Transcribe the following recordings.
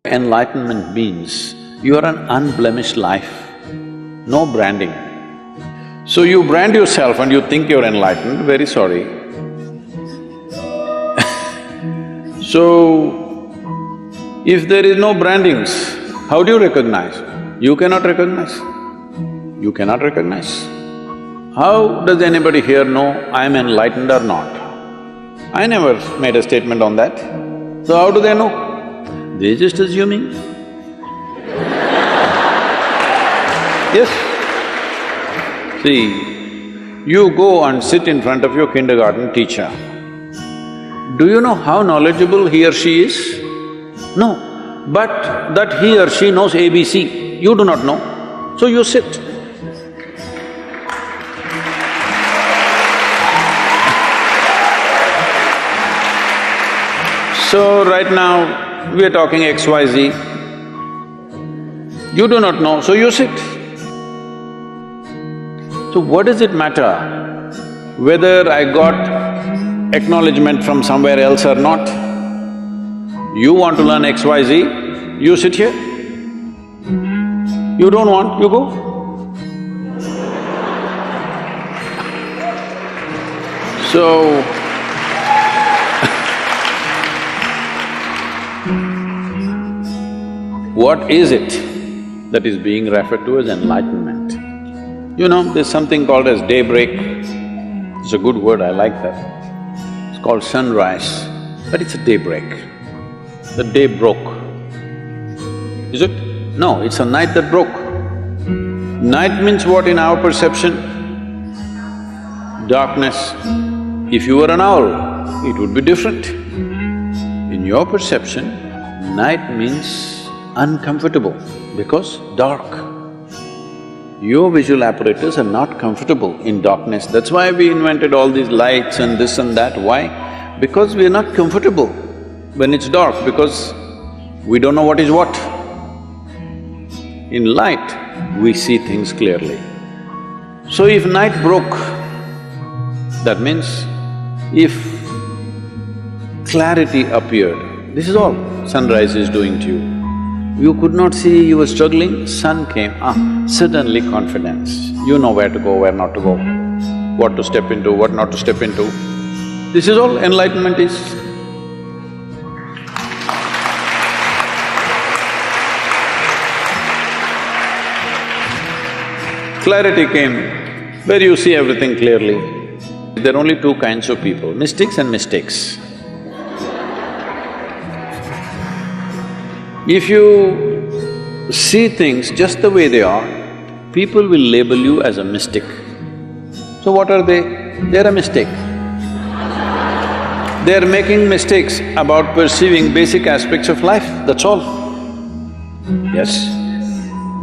Enlightenment means you are an unblemished life, no branding. So you brand yourself and you think you're enlightened, very sorry. So, if there is no brandings, how do you recognize? You cannot recognize. You cannot recognize. How does anybody here know I am enlightened or not? I never made a statement on that. So how do they know? They're just assuming. Yes. See, you go and sit in front of your kindergarten teacher. Do you know how knowledgeable he or she is? No. But that he or she knows ABC, you do not know, so you sit. So right now, we are talking XYZ. You do not know, so you sit. So what does it matter whether I got acknowledgement from somewhere else or not? You want to learn XYZ, you sit here. You don't want, you go. So, what is it that is being referred to as enlightenment? You know, there's something called as daybreak. It's a good word, I like that. It's called sunrise, but it's a daybreak. The day broke. Is it? No, it's a night that broke. Night means what in our perception? Darkness. If you were an owl, it would be different. In your perception, night means uncomfortable because dark. Your visual apparatus are not comfortable in darkness. That's why we invented all these lights and this and that. Why? Because we are not comfortable when it's dark, because we don't know what is what. In light, we see things clearly. So if night broke, that means if clarity appeared, this is all sunrise is doing to you. You could not see, you were struggling, sun came, suddenly confidence. You know where to go, where not to go, what to step into, what not to step into. This is all enlightenment is. Clarity came, where you see everything clearly. There are only two kinds of people, mystics and mistakes. If you see things just the way they are, people will label you as a mystic. So what are they? They're a mistake. They're making mistakes about perceiving basic aspects of life, that's all. Yes,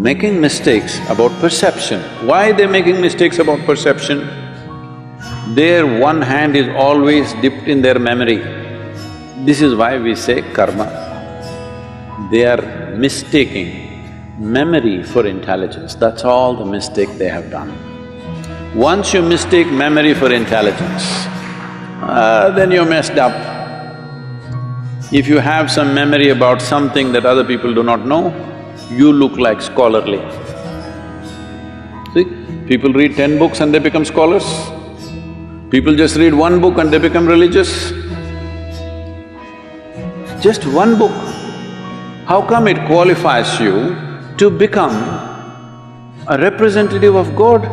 making mistakes about perception. Why they're making mistakes about perception? Their one hand is always dipped in their memory. This is why we say karma. They are mistaking memory for intelligence, that's all the mistake they have done. Once you mistake memory for intelligence, then you're messed up. If you have some memory about something that other people do not know, you look like scholarly. See, people read 10 books and they become scholars. People just read one book and they become religious. Just one book. How come it qualifies you to become a representative of God?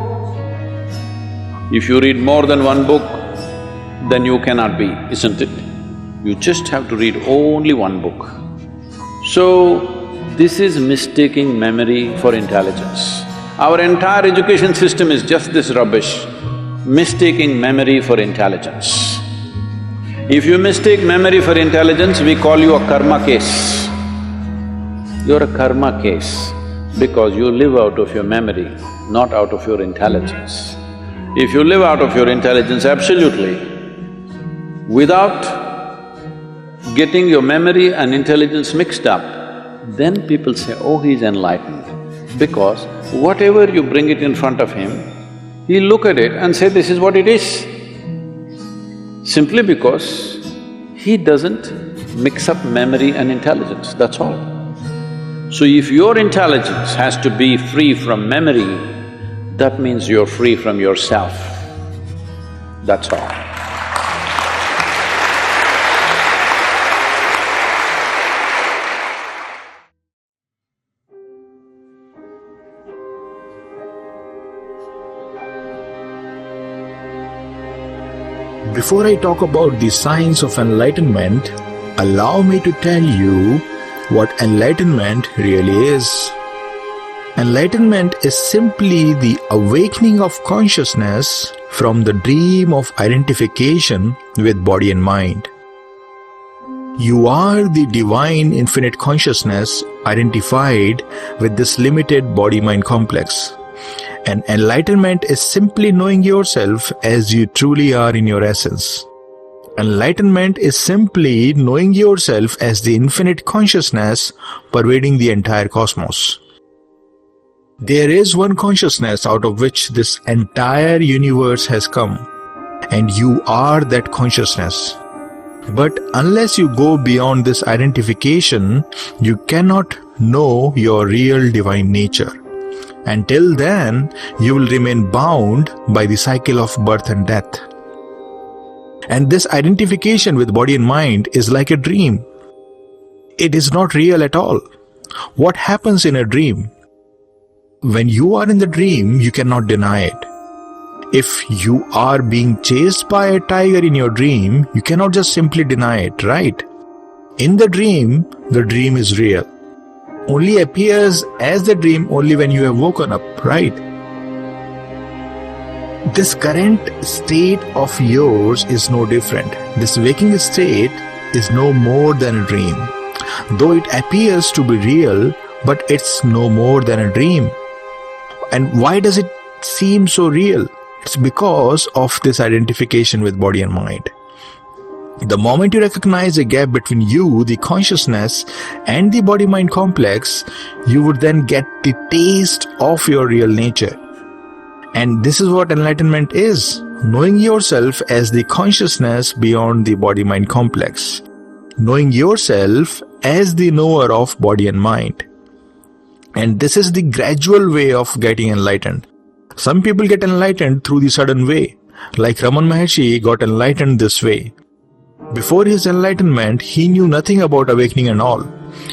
If you read more than one book, then you cannot be, isn't it? You just have to read only one book. So, this is mistaking memory for intelligence. Our entire education system is just this rubbish, mistaking memory for intelligence. If you mistake memory for intelligence, we call you a karma case. You're a karma case because you live out of your memory, not out of your intelligence. If you live out of your intelligence absolutely, without getting your memory and intelligence mixed up, then people say, oh, he's enlightened. Because whatever you bring it in front of him, he'll look at it and say, this is what it is. Simply because he doesn't mix up memory and intelligence, that's all. So if your intelligence has to be free from memory, that means you're free from yourself. That's all. Before I talk about the science of enlightenment, allow me to tell you what enlightenment really is. Enlightenment is simply the awakening of consciousness from the dream of identification with body and mind. You are the divine infinite consciousness identified with this limited body-mind complex. And enlightenment is simply knowing yourself as you truly are in your essence. Enlightenment is simply knowing yourself as the infinite consciousness pervading the entire cosmos. There is one consciousness out of which this entire universe has come, and you are that consciousness. But unless you go beyond this identification, you cannot know your real divine nature. Until then, you will remain bound by the cycle of birth and death. And this identification with body and mind is like a dream. It is not real at all. What happens in a dream? When you are in the dream, you cannot deny it. If you are being chased by a tiger in your dream, you cannot just simply deny it, right? In the dream is real. Only appears as the dream only when you have woken up, right? This current state of yours is no different. This waking state is no more than a dream. Though it appears to be real, but it's no more than a dream. And why does it seem so real? It's because of this identification with body and mind. The moment you recognize a gap between you, the consciousness, and the body-mind complex, you would then get the taste of your real nature. And this is what enlightenment is, knowing yourself as the consciousness beyond the body-mind complex. Knowing yourself as the knower of body and mind. And this is the gradual way of getting enlightened. Some people get enlightened through the sudden way, like Raman Maharshi got enlightened this way. Before his enlightenment, he knew nothing about awakening and all.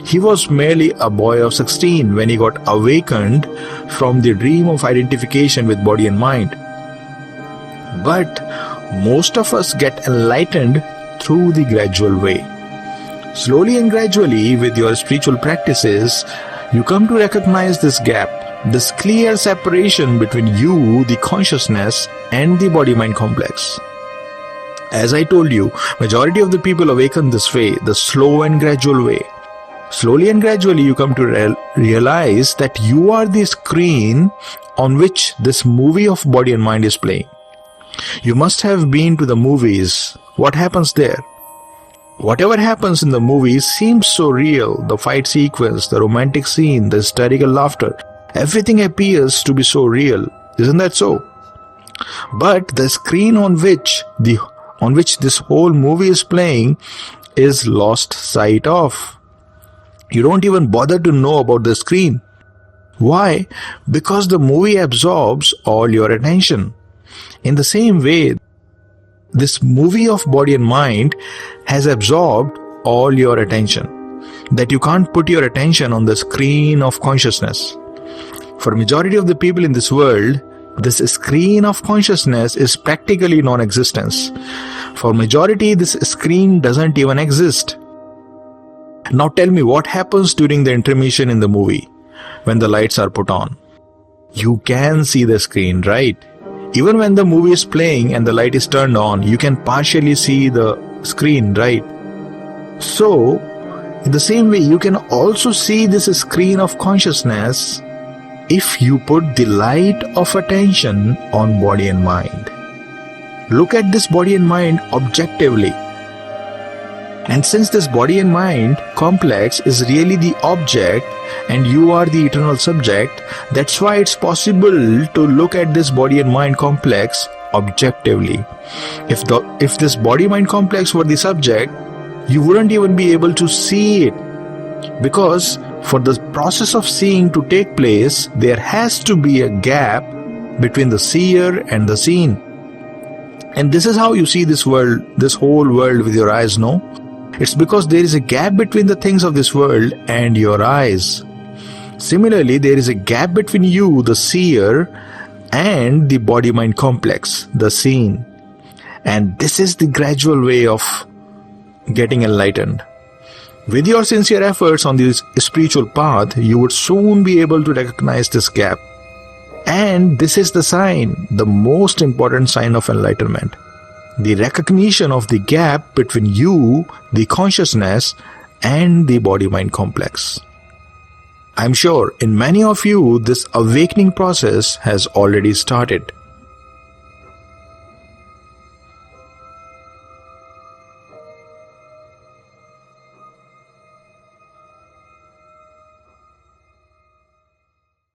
He was merely a boy of 16 when he got awakened from the dream of identification with body and mind. But most of us get enlightened through the gradual way. Slowly and gradually, with your spiritual practices, you come to recognize this gap, this clear separation between you, the consciousness, and the body-mind complex. As I told you, majority of the people awaken this way, the slow and gradual way. Slowly and gradually you come to realize that you are the screen on which this movie of body and mind is playing. You must have been to the movies. What happens there? Whatever happens in the movies seems so real. The fight sequence, the romantic scene, the hysterical laughter, everything appears to be so real. Isn't that so? But the screen on which this whole movie is playing is lost sight of. You don't even bother to know about the screen. Why? Because the movie absorbs all your attention. In the same way, this movie of body and mind has absorbed all your attention, that you can't put your attention on the screen of consciousness. For majority of the people in this world, this screen of consciousness is practically non-existence. For majority, this screen doesn't even exist. Now tell me what happens during the intermission in the movie when the lights are put on. You can see the screen, right? Even when the movie is playing and the light is turned on, you can partially see the screen, right? So, in the same way, you can also see this screen of consciousness if you put the light of attention on body and mind. Look at this body and mind objectively. And since this body and mind complex is really the object and you are the eternal subject, that's why it's possible to look at this body and mind complex objectively. If this body-mind complex were the subject, you wouldn't even be able to see it, because For the process of seeing to take place, there has to be a gap between the seer and the seen. And this is how you see this world, this whole world with your eyes, no? It's because there is a gap between the things of this world and your eyes. Similarly, there is a gap between you, the seer, and the body-mind complex, the seen. And this is the gradual way of getting enlightened. With your sincere efforts on this spiritual path, you would soon be able to recognize this gap. And this is the sign, the most important sign of enlightenment. The recognition of the gap between you, the consciousness, and the body-mind complex. I'm sure in many of you, this awakening process has already started.